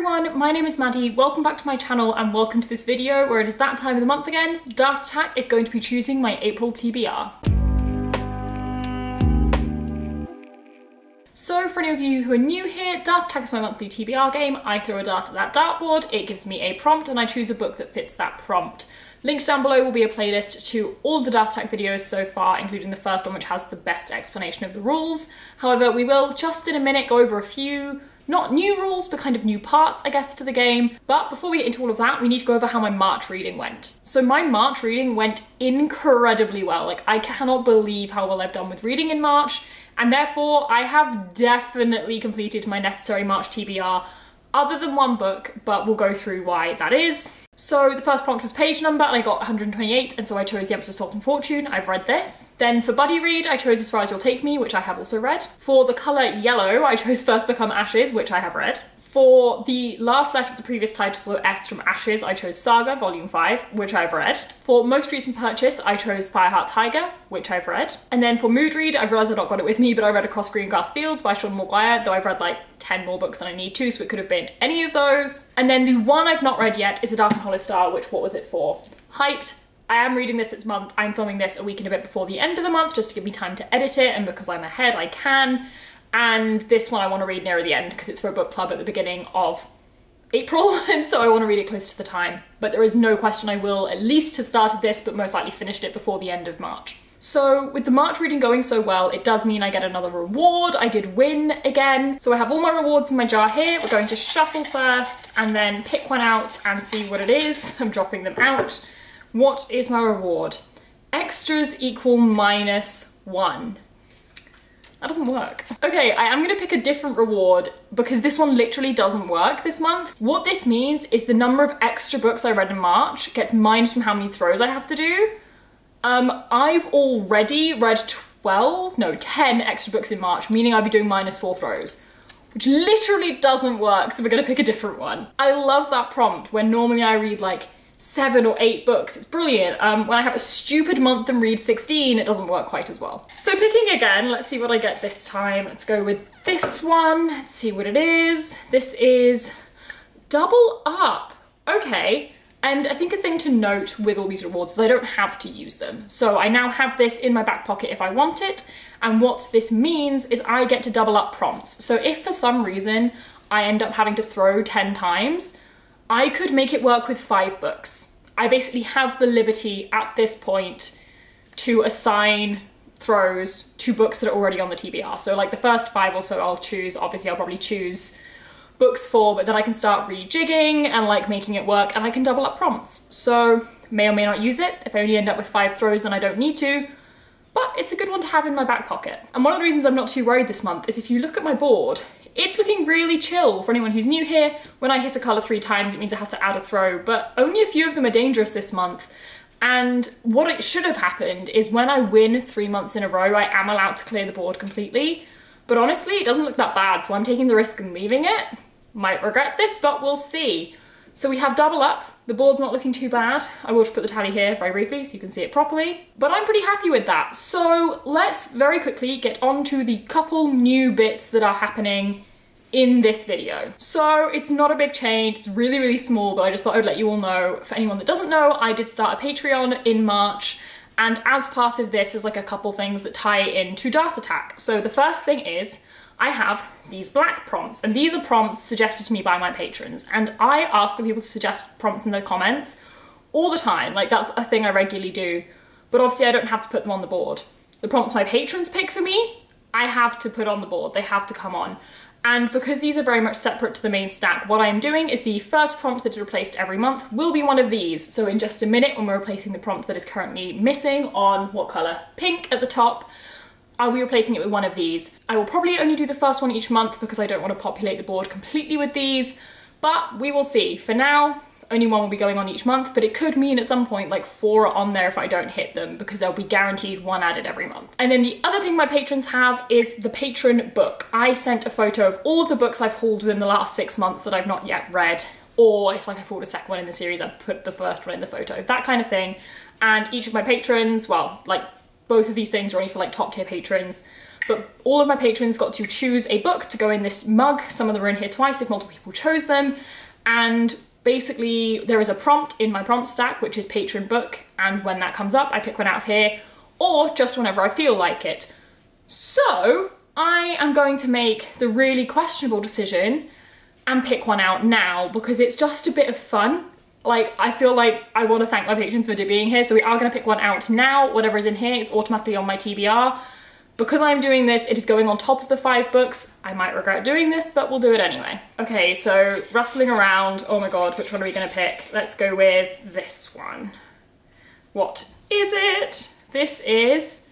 everyone, my name is Maddie, welcome back to my channel and welcome to this video where it is that time of the month again. Dart Attack is going to be choosing my April TBR. So for any of you who are new here, Dart Attack is my monthly TBR game. I throw a dart at that dartboard, it gives me a prompt and I choose a book that fits that prompt. Linked down below will be a playlist to all of the Dart Attack videos so far, including the first one which has the best explanation of the rules. However, we will just in a minute go over a few not new rules, but kind of new parts, I guess, to the game. But before we get into all of that, we need to go over how my March reading went. So my March reading went incredibly well. Like, I cannot believe how well I've done with reading in March, and therefore I have definitely completed my necessary March TBR, other than one book, but we'll go through why that is. So the first prompt was page number and I got 128, and so I chose The Empress of Salt and Fortune. I've read this. Then for buddy read, I chose As Far As You'll Take Me, which I have also read. For the colour yellow, I chose First Become Ashes, which I have read. For the last letter of the previous title, so S from Ashes, I chose Saga, Volume 5, which I've read. For most recent purchase, I chose Fireheart Tiger, which I've read. And then for mood read, I've realised I've not got it with me, but I read Across Green Grass Fields by Sean Maguire, though I've read like 10 more books than I need to, so it could have been any of those. And then the one I've not read yet is A Dark and Hollow Star, which, what was it for? Hyped. I am reading this month. I'm filming this a week and a bit before the end of the month, just to give me time to edit it, and because I'm ahead, I can. And this one I want to read nearer the end because it's for a book club at the beginning of April, and so I want to read it close to the time. But there is no question I will at least have started this, but most likely finished it before the end of March. So with the March reading going so well, it does mean I get another reward. I did win again. So I have all my rewards in my jar here. We're going to shuffle first and then pick one out and see what it is. I'm dropping them out. What is my reward? Extras equal -1. That doesn't work. Okay, I am gonna pick a different reward because this one literally doesn't work this month. What this means is the number of extra books I read in March gets minus from how many throws I have to do. I've already read 10 extra books in March, meaning I'd be doing -4 throws, which literally doesn't work, so we're gonna pick a different one. I love that prompt when normally I read like 7 or 8 books. It's brilliant. When I have a stupid month and read 16, it doesn't work quite as well. So picking again, let's see what I get this time. Let's go with this one. Let's see what it is. This is double up. Okay. And I think a thing to note with all these rewards is I don't have to use them. So I now have this in my back pocket if I want it. And what this means is I get to double up prompts. So if for some reason I end up having to throw 10 times, I could make it work with 5 books. I basically have the liberty at this point to assign throws to books that are already on the TBR. So like the first 5 or so I'll choose, obviously I'll probably choose books for, but then I can start rejigging and like making it work, and I can double up prompts. So may or may not use it. If I only end up with 5 throws, then I don't need to, but it's a good one to have in my back pocket. And one of the reasons I'm not too worried this month is if you look at my board, it's looking really chill. For anyone who's new here, when I hit a colour 3 times, it means I have to add a throw, but only a few of them are dangerous this month. And what it should have happened is when I win 3 months in a row, I am allowed to clear the board completely. But honestly, it doesn't look that bad, so I'm taking the risk and leaving it. Might regret this, but we'll see. So we have double up. The board's not looking too bad. I will just put the tally here very briefly so you can see it properly, but I'm pretty happy with that. So let's very quickly get on to the couple new bits that are happening in this video. So it's not a big change, it's really, really small, but I just thought I'd let you all know. For anyone that doesn't know, I did start a Patreon in March, and as part of this, there's like a couple things that tie into Dart Attack. So the first thing is, I have these black prompts, and these are prompts suggested to me by my patrons, and I ask for people to suggest prompts in the comments all the time. Like, that's a thing I regularly do, but obviously I don't have to put them on the board. The prompts my patrons pick for me, I have to put on the board. They have to come on. And because these are very much separate to the main stack, what I'm doing is the first prompt that is replaced every month will be one of these. So in just a minute, when we're replacing the prompt that is currently missing on what colour? Pink at the top, I'll be replacing it with one of these. I will probably only do the first one each month because I don't want to populate the board completely with these, but we will see. For now, only one will be going on each month, but it could mean at some point like 4 are on there if I don't hit them, because they'll be guaranteed 1 added every month. And then the other thing my patrons have is the patron book. I sent a photo of all of the books I've hauled within the last 6 months that I've not yet read, or if like I hauled a second one in the series, I'd put the first one in the photo, that kind of thing. And each of my patrons, well, like both of these things are only for like top tier patrons, but all of my patrons got to choose a book to go in this mug. Some of them are in here twice if multiple people chose them. And basically there is a prompt in my prompt stack, which is patron book. And when that comes up, I pick one out of here, or just whenever I feel like it. So I am going to make the really questionable decision and pick one out now, because it's just a bit of fun. Like, I feel like I want to thank my patrons for being here, so we are going to pick one out now. Whatever is in here is automatically on my TBR. Because I'm doing this, it is going on top of the 5 books. I might regret doing this, but we'll do it anyway. Okay, so rustling around. Oh my god, which one are we going to pick? Let's go with this one. What is it? This is,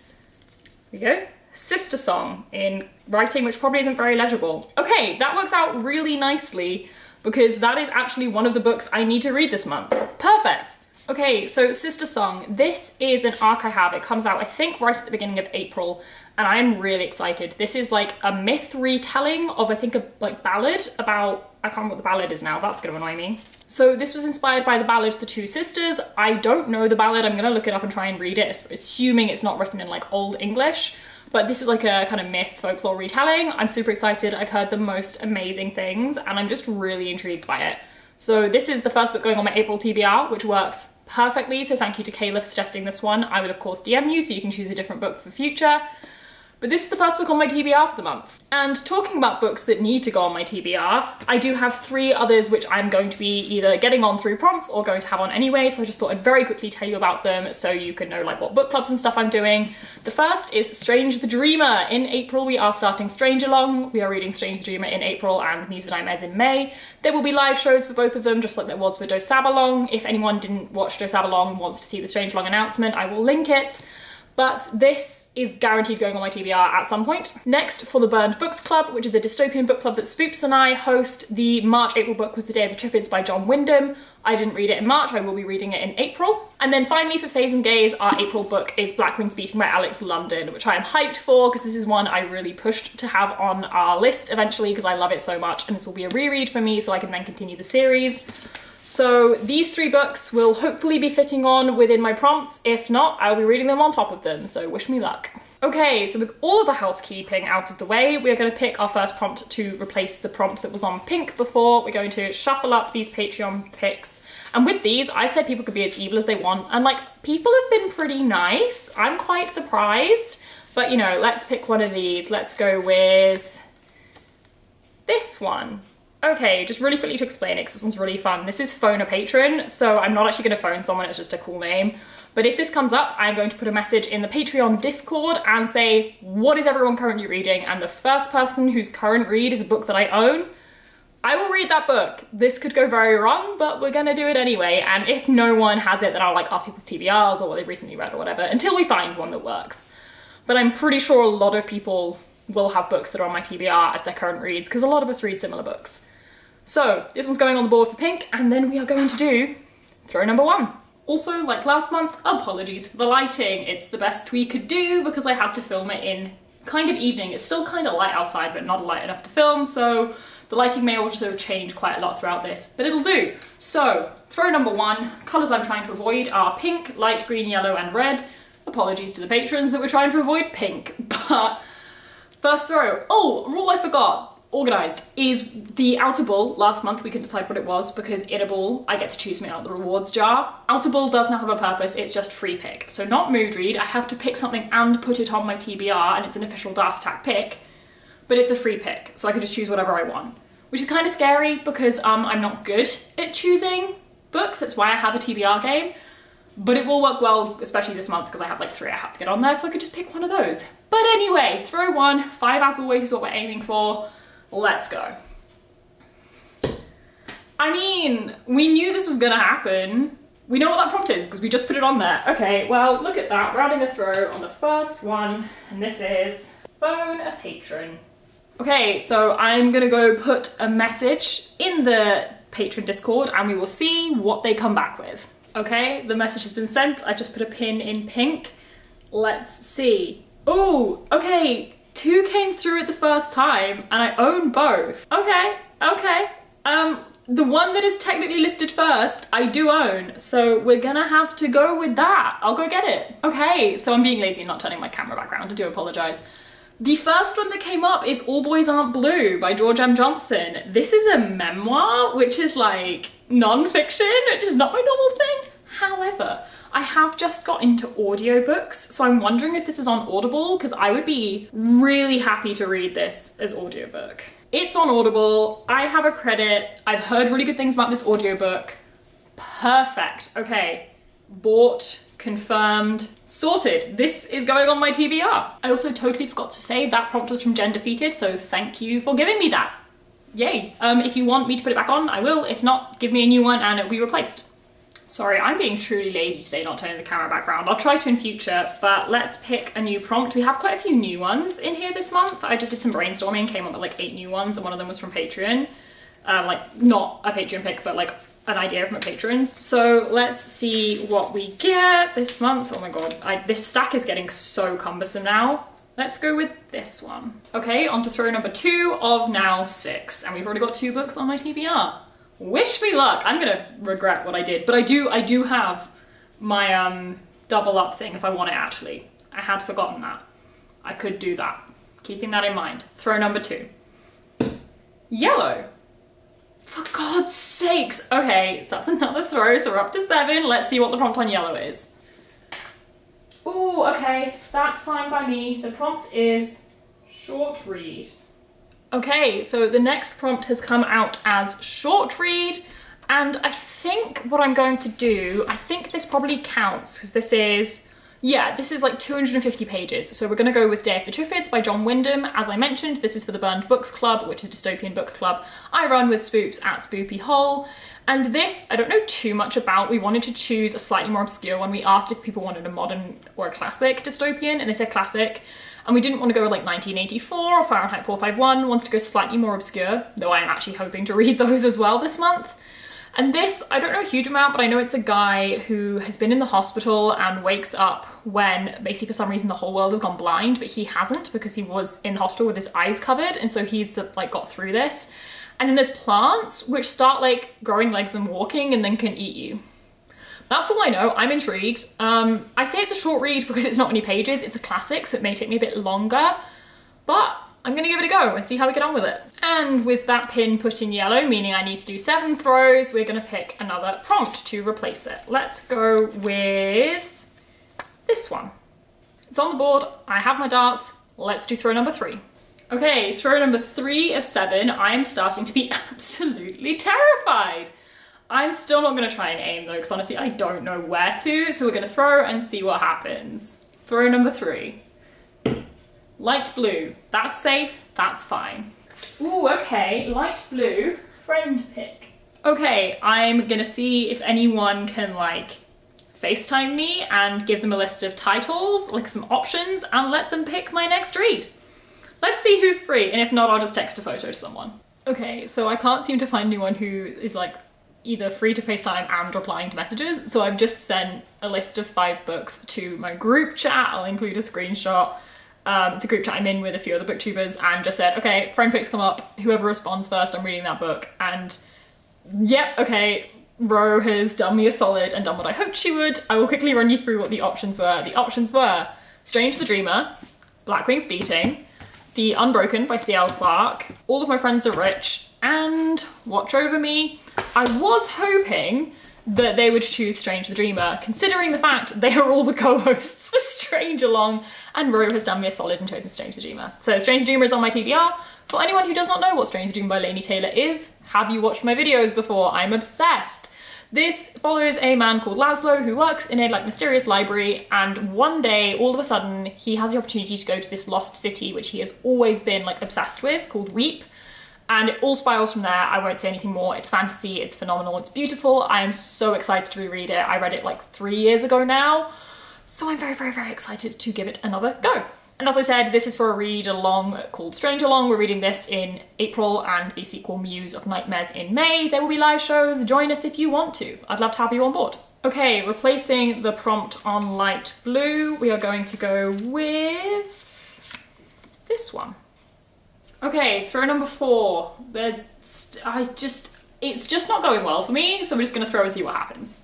here we go, Sister Song in writing, which probably isn't very legible. Okay, that works out really nicely, because that is actually one of the books I need to read this month. Perfect. Okay, so Sister Song, this is an arc I have. It comes out, I think, right at the beginning of April, and I'm really excited. This is like a myth retelling of, I think, a like ballad about, I can't remember what the ballad is now, that's gonna annoy me. So this was inspired by the ballad The Two Sisters. I don't know the ballad, I'm gonna look it up and try and read it, assuming it's not written in like Old English. But this is like a kind of myth folklore retelling. I'm super excited. I've heard the most amazing things and I'm just really intrigued by it. So this is the first book going on my April TBR, which works perfectly. So thank you to Kayla for suggesting this one. I will of course DM you so you can choose a different book for future. But this is the first book on my TBR for the month. And talking about books that need to go on my TBR, I do have 3 others which I'm going to be either getting on through prompts or going to have on anyway, so I just thought I'd very quickly tell you about them so you can know like what book clubs and stuff I'm doing. The first is Strange the Dreamer. In April we are starting Strange Along. We are reading Strange the Dreamer in April and Muse and Nightmares in May. There will be live shows for both of them, just like there was for Dosabalong. If anyone didn't watch Dosabalong and wants to see the Strange Along announcement, I will link it. But this is guaranteed going on my TBR at some point. Next, for the Burned Books Club, which is a dystopian book club that Spoops and I host. The March-April book was The Day of the Triffids by Wyndham. I didn't read it in March, I will be reading it in April. And then finally for FAES and Gaze, our April book is Black Wings Beating by Alex London, which I am hyped for because this is one I really pushed to have on our list eventually because I love it so much, and this will be a reread for me so I can then continue the series. So these 3 books will hopefully be fitting on within my prompts. If not, I'll be reading them on top of them, so wish me luck. Okay, so with all of the housekeeping out of the way, we're going to pick our first prompt to replace the prompt that was on pink before. We're going to shuffle up these Patreon picks. And with these, I said people could be as evil as they want, and like, people have been pretty nice. I'm quite surprised, but you know, let's pick one of these. Let's go with this one. Okay, just really quickly to explain it, because this one's really fun. This is Phone a Patron, so I'm not actually going to phone someone, it's just a cool name. But if this comes up, I'm going to put a message in the Patreon Discord and say, what is everyone currently reading? And the first person whose current read is a book that I own, I will read that book. This could go very wrong, but we're gonna do it anyway. And if no one has it, then I'll like ask people's TBRs or what they've recently read or whatever, until we find one that works. But I'm pretty sure a lot of people will have books that are on my TBR as their current reads, because a lot of us read similar books. So this one's going on the board for pink, and then we are going to do throw number 1. Also, like last month, apologies for the lighting. It's the best we could do because I had to film it in kind of evening. It's still kind of light outside, but not light enough to film, so the lighting may also change quite a lot throughout this, but it'll do. So, throw number 1, colours I'm trying to avoid are pink, light green, yellow, and red. Apologies to the patrons that were trying to avoid pink, but first throw. Oh, a rule I forgot. Organised is the outer ball. Last month we couldn't decide what it was because in a ball I get to choose something out of the rewards jar. Outer ball does not have a purpose, it's just free pick. So not mood read, I have to pick something and put it on my TBR, and it's an official Dast Tac pick, but it's a free pick, so I can just choose whatever I want. Which is kind of scary because I'm not good at choosing books, that's why I have a TBR game. But it will work well, especially this month, because I have like 3 I have to get on there, so I could just pick one of those. But anyway, throw 1, 5 as always is what we're aiming for. Let's go. I mean, we knew this was gonna happen. We know what that prompt is because we just put it on there. Okay, well, look at that. We're adding a throw on the first one, and this is phone a patron. Okay, so I'm gonna go put a message in the patron Discord and we will see what they come back with. Okay, the message has been sent. I just put a pin in pink. Let's see. Oh, okay. 2 came through at the first time and I own both. Okay, okay. The one that is technically listed first, I do own. So we're gonna have to go with that. I'll go get it. Okay, so I'm being lazy and not turning my camera background. I do apologize. The first one that came up is All Boys Aren't Blue by George M. Johnson. This is a memoir, which is like non-fiction, which is not my normal thing. However, I have just got into audiobooks, so I'm wondering if this is on Audible, because I would be really happy to read this as audiobook. It's on Audible, I have a credit, I've heard really good things about this audiobook. Perfect, okay. Bought, confirmed, sorted. This is going on my TBR. I also totally forgot to say that prompt was from Jen Defeated, so thank you for giving me that. Yay. If you want me to put it back on, I will. If not, give me a new one and it'll be replaced. Sorry, I'm being truly lazy today not turning the camera background. I'll try to in future, but let's pick a new prompt. We have quite a few new ones in here this month. I just did some brainstorming, came up with like 8 new ones, and one of them was from Patreon. Like not a Patreon pick, but like an idea from a patrons. So let's see what we get this month. Oh my god, this stack is getting so cumbersome now. Let's go with this one. Okay, on to throw number 2 of now 6, and we've already got 2 books on my TBR. Wish me luck. I'm gonna regret what I did, but I do have my double up thing if I want it actually. I had forgotten that. I could do that. Keeping that in mind. Throw number 2. Yellow. For God's sakes. Okay, so that's another throw, so we're up to 7. Let's see what the prompt on yellow is. Ooh, okay, that's fine by me. The prompt is short read. Okay, so the next prompt has come out as short read, and I think what I'm going to do, I think this probably counts, because this is, yeah, this is like 250 pages. So we're gonna go with Day of the Triffids by John Wyndham. As I mentioned, this is for the Burned Books Club, which is a dystopian book club I run with Spoops at Spoopy Hole. And this, I don't know too much about. We wanted to choose a slightly more obscure one. We asked if people wanted a modern or a classic dystopian, and they said classic. And we didn't want to go with like 1984 or Fahrenheit 451, wanted to go slightly more obscure, though I am actually hoping to read those as well this month. And this, I don't know a huge amount, but I know it's a guy who has been in the hospital and wakes up when basically for some reason the whole world has gone blind, but he hasn't because he was in the hospital with his eyes covered, and so he's like got through this. And then there's plants which start like growing legs and walking and then can eat you. That's all I know. I'm intrigued. I say it's a short read because it's not many pages. It's a classic, so it may take me a bit longer, but I'm gonna give it a go and see how we get on with it. And with that pin put in yellow, meaning I need to do 7 throws, we're gonna pick another prompt to replace it. Let's go with this one. It's on the board, I have my darts, let's do throw number 3. Okay, throw number 3 of 7, I am starting to be absolutely terrified. I'm still not gonna try and aim though, because honestly I don't know where to, so we're gonna throw and see what happens. Throw number 3. Light blue, that's safe, that's fine. Ooh, okay, light blue, friend pick. Okay, I'm gonna see if anyone can like FaceTime me and give them a list of titles, like some options, and let them pick my next read. Let's see who's free, and if not, I'll just text a photo to someone. Okay, so I can't seem to find anyone who is like either free to FaceTime and replying to messages, so I've just sent a list of 5 books to my group chat. I'll include a screenshot. It's a group chat I'm in with a few other booktubers, and just said, okay, friend picks come up, whoever responds first, I'm reading that book. And yep, okay, Ro has done me a solid and done what I hoped she would. I will quickly run you through what the options were. The options were Strange the Dreamer, Black Wings Beating, The Unbroken by C.L. Clarke, All of My Friends Are Rich, and Watch Over Me. I was hoping that they would choose Strange the Dreamer, considering the fact they are all the co-hosts for Strange Along, and Ro has done me a solid and chosen Strange the Dreamer. So Strange the Dreamer is on my TBR. For anyone who does not know what Strange the Dreamer by Laini Taylor is, have you watched my videos before? I'm obsessed. This follows a man called Laszlo who works in a like mysterious library, and one day, all of a sudden, he has the opportunity to go to this lost city which he has always been like obsessed with, called Weep. And it all spirals from there. I won't say anything more. It's fantasy, it's phenomenal, it's beautiful. I am so excited to reread it. I read it like 3 years ago now. So I'm very, very, very excited to give it another go. And as I said, this is for a read along called Strange Along. We're reading this in April and the sequel Muse of Nightmares in May. There will be live shows. Join us if you want to. I'd love to have you on board. Okay, replacing the prompt on light blue, we are going to go with this one. Okay, throw number 4. It's just not going well for me, so we're just gonna throw and see what happens.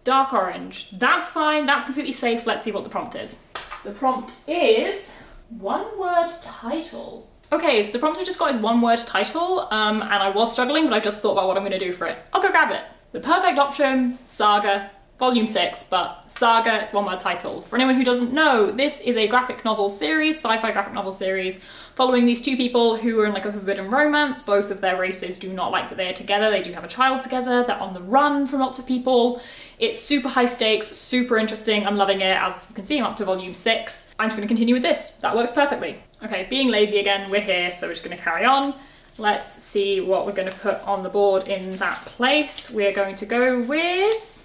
Dark orange. That's fine, that's completely safe. Let's see what the prompt is. The prompt is One word title. Okay, so the prompt I just got is one word title, and I was struggling, but I just thought about what I'm gonna do for it. I'll go grab it. The perfect option, Saga, Volume 6, but Saga, it's one word title. For anyone who doesn't know, this is a graphic novel series, sci-fi graphic novel series, following these two people who are in like a forbidden romance. Both of their races do not like that they are together. They do have a child together. They're on the run from lots of people. It's super high stakes, super interesting. I'm loving it. As you can see, I'm up to Volume 6. I'm just gonna continue with this. That works perfectly. Okay, being lazy again, we're here, so we're just gonna carry on. Let's see what we're gonna put on the board in that place. We're going to go with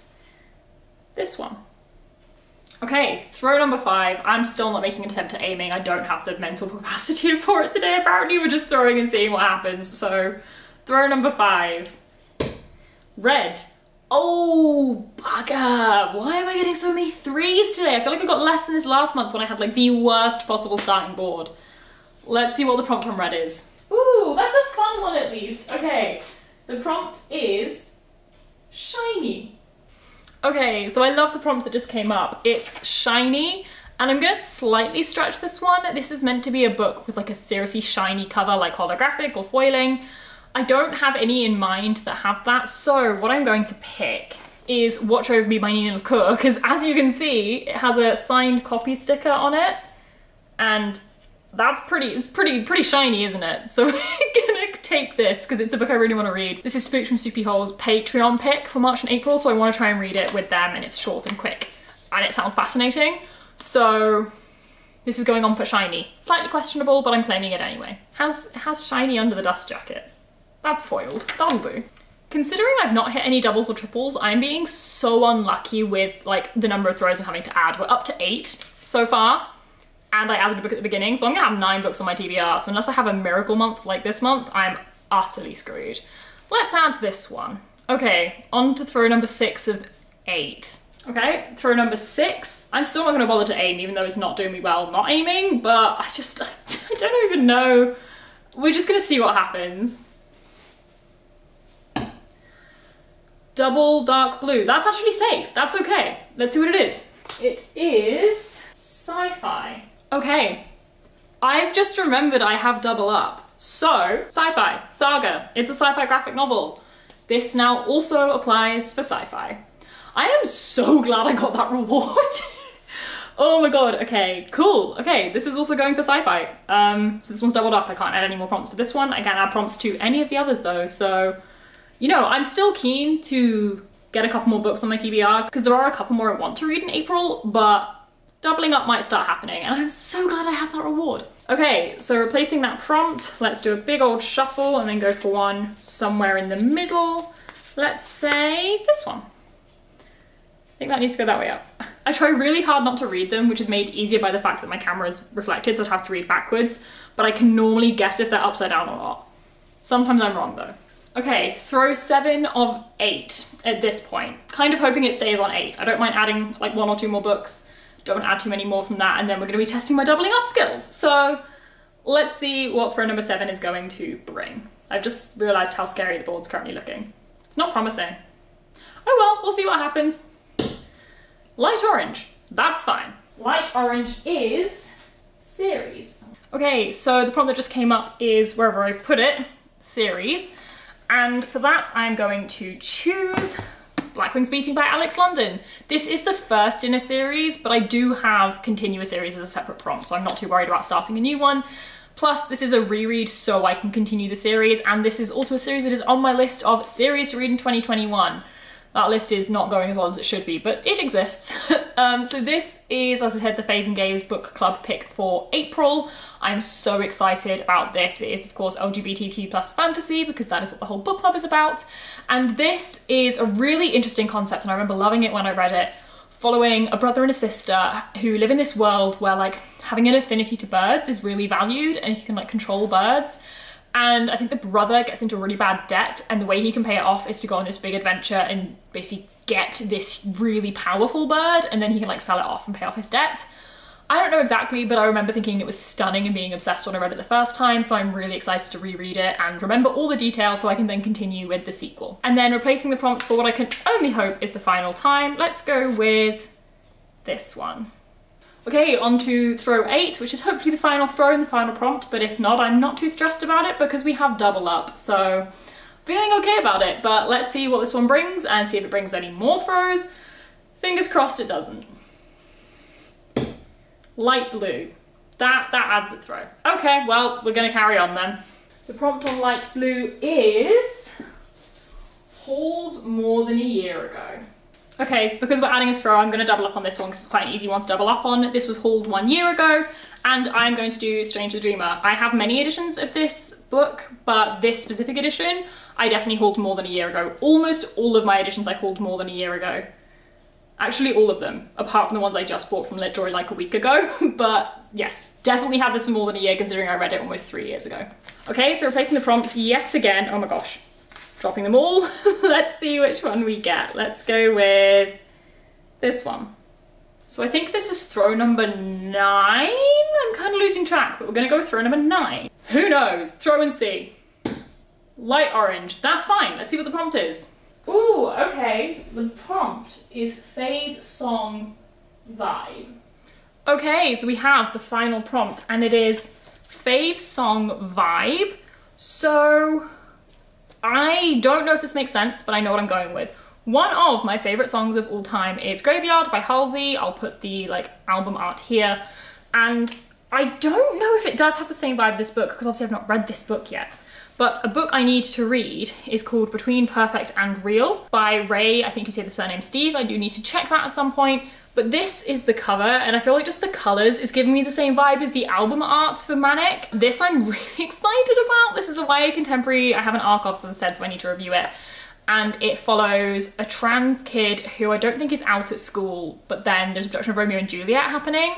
this one. Okay, throw number 5. I'm still not making an attempt at aiming. I don't have the mental capacity for it today. Apparently we're just throwing and seeing what happens. So throw number 5. Red. Oh, bugger. Why am I getting so many 3s today? I feel like I got less than this last month when I had like the worst possible starting board. Let's see what the prompt on red is. Ooh, that's a fun one at least. Okay, the prompt is shiny. Okay, so I love the prompt that just came up. It's shiny, and I'm gonna slightly stretch this one. This is meant to be a book with like a seriously shiny cover, like holographic or foiling. I don't have any in mind that have that, so what I'm going to pick is Watch Over Me by Nina LaCour, because as you can see, it has a signed copy sticker on it, and that's it's pretty shiny, isn't it? So we're gonna take this because it's a book I really want to read. This is Spooks from Soupy Hole's Patreon pick for March and April, so I want to try and read it with them, and it's short and quick, and it sounds fascinating. So this is going on for shiny. Slightly questionable, but I'm claiming it anyway. Has shiny under the dust jacket. That's foiled. That'll do. Considering I've not hit any doubles or triples, I'm being so unlucky with like the number of throws I'm having to add. We're up to 8 so far. And I added a book at the beginning, so I'm gonna have 9 books on my TBR, so unless I have a miracle month like this month, I'm utterly screwed. Let's add this one. Okay, on to throw number 6 of 8. Okay, throw number 6. I'm still not gonna bother to aim, even though it's not doing me well not aiming, but I don't even know. We're just gonna see what happens. Double dark blue. That's actually safe, that's okay. Let's see what it is. It is sci-fi. Okay, I've just remembered I have double up. So, sci-fi, Saga, it's a sci-fi graphic novel. This now also applies for sci-fi. I am so glad I got that reward. Oh my god, okay, cool. Okay, this is also going for sci-fi. So this one's doubled up. I can't add any more prompts to this one. I can't add prompts to any of the others though, so, you know, I'm still keen to get a couple more books on my TBR because there are a couple more I want to read in April, but doubling up might start happening, and I'm so glad I have that reward. Okay, so replacing that prompt, let's do a big old shuffle and then go for one somewhere in the middle. Let's say this one. I think that needs to go that way up. I try really hard not to read them, which is made easier by the fact that my camera is reflected, so I'd have to read backwards, but I can normally guess if they're upside down or not. Sometimes I'm wrong though. Okay, throw 7 of 8 at this point. Kind of hoping it stays on 8. I don't mind adding like 1 or 2 more books. Don't want to add too many more from that, and then we're going to be testing my doubling up skills. So let's see what throw number 7 is going to bring. I've just realised how scary the board's currently looking. It's not promising. Oh well, we'll see what happens. Light orange, that's fine. Light orange is series. Okay, so the prompt that just came up is wherever I've put it, series. And for that, I'm going to choose Black Wings Beating by Alex London. This is the first in a series, but I do have continuous series as a separate prompt, so I'm not too worried about starting a new one. Plus, this is a reread, so I can continue the series, and this is also a series that is on my list of series to read in 2021. That list is not going as well as it should be, but it exists. So this is, as I said, the FAES and Gaze book club pick for April. I'm so excited about this. It is, of course, LGBTQ+ fantasy, because that is what the whole book club is about. And this is a really interesting concept, and I remember loving it when I read it, following a brother and a sister who live in this world where like having an affinity to birds is really valued, and you can like control birds. And I think the brother gets into really bad debt, and the way he can pay it off is to go on this big adventure and basically get this really powerful bird, and then he can like sell it off and pay off his debt. I don't know exactly, but I remember thinking it was stunning and being obsessed when I read it the first time, so I'm really excited to reread it and remember all the details so I can then continue with the sequel. And then replacing the prompt for what I can only hope is the final time, let's go with this one. Okay, on to throw 8, which is hopefully the final throw and the final prompt, but if not, I'm not too stressed about it because we have double up, so feeling okay about it. But let's see what this one brings and see if it brings any more throws. Fingers crossed it doesn't. Light blue. That adds a throw. Okay, well, we're gonna carry on then. The prompt on light blue is hold more than a year ago. Okay, because we're adding a throw, I'm gonna double up on this one because it's quite an easy one to double up on. This was hauled 1 year ago, and I'm going to do Strange the Dreamer. I have many editions of this book, but this specific edition, I definitely hauled more than a year ago. Almost all of my editions I hauled more than a year ago. Actually, all of them, apart from the ones I just bought from Lit Joy like a week ago. But yes, definitely had this for more than a year considering I read it almost 3 years ago. Okay, so replacing the prompt yet again. Oh my gosh, dropping them all. Let's see which one we get. Let's go with this one. So I think this is throw number 9. I'm kind of losing track, but we're gonna go with throw number 9. Who knows? Throw and see. Light orange, that's fine. Let's see what the prompt is. Ooh, okay, the prompt is fave song vibe. Okay, so we have the final prompt and it is fave song vibe. So I don't know if this makes sense, but I know what I'm going with. One of my favorite songs of all time is Graveyard by Halsey. I'll put the album art here. And I don't know if it does have the same vibe this book because obviously I've not read this book yet. But a book I need to read is called Between Perfect and Real by Ray, I think you say the surname Steve. I do need to check that at some point. But this is the cover, and I feel like just the colours is giving me the same vibe as the album art for Manic. This I'm really excited about. This is a YA contemporary. I have an ARC off, as I said, so I need to review it. And it follows a trans kid who I don't think is out at school, but then there's a production of Romeo and Juliet happening,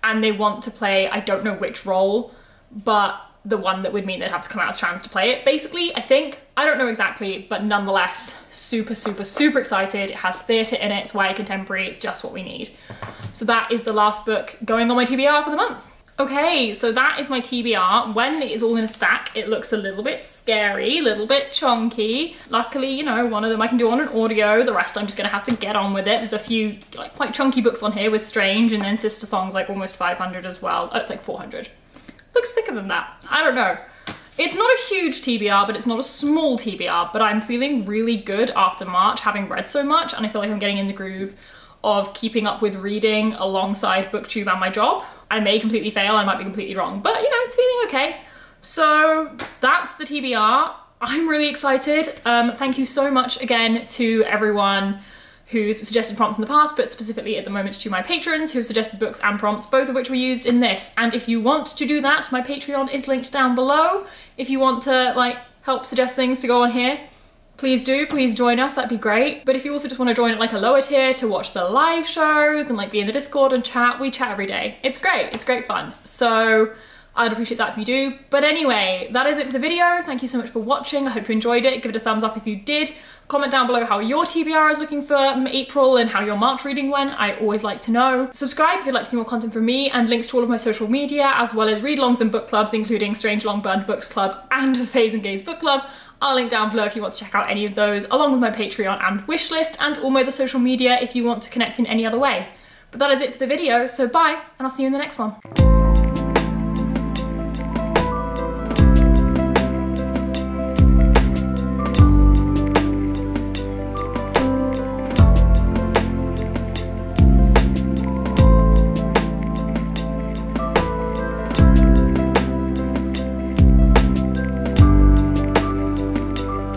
and they want to play, I don't know which role, but the one that would mean they'd have to come out as trans to play it, basically, I think. I don't know exactly, but nonetheless, super, super, super excited. It has theatre in it, it's YA contemporary, it's just what we need. So that is the last book going on my TBR for the month. Okay, so that is my TBR. When it is all in a stack, it looks a little bit scary, a little bit chunky. Luckily, you know, one of them I can do on an audio, the rest I'm just gonna have to get on with it. There's a few quite chunky books on here with Strange, and then Sister Songs almost 500 as well. Oh, it's 400. Looks thicker than that. I don't know. It's not a huge TBR, but it's not a small TBR, but I'm feeling really good after March, having read so much, and I feel like I'm getting in the groove of keeping up with reading alongside BookTube and my job. I may completely fail, I might be completely wrong, but you know, it's feeling okay. So that's the TBR. I'm really excited. Thank you so much again to everyone who's suggested prompts in the past, but specifically at the moment to my patrons who have suggested books and prompts, both of which were used in this. And if you want to do that, my Patreon is linked down below. If you want to help suggest things to go on here, please do, please join us, that'd be great. But if you also just want to join at a lower tier to watch the live shows and be in the Discord and chat, we chat every day. It's great fun. So I'd appreciate that if you do. But anyway, that is it for the video. Thank you so much for watching. I hope you enjoyed it. Give it a thumbs up if you did. Comment down below how your TBR is looking for April and how your March reading went. I always like to know. Subscribe if you'd like to see more content from me, and links to all of my social media, as well as read-alongs and book clubs, including Strange Long Burned Books Club and the FAES and Gaze Book Club. I'll link down below if you want to check out any of those, along with my Patreon and wishlist, and all my other social media if you want to connect in any other way. But that is it for the video, so bye, and I'll see you in the next one.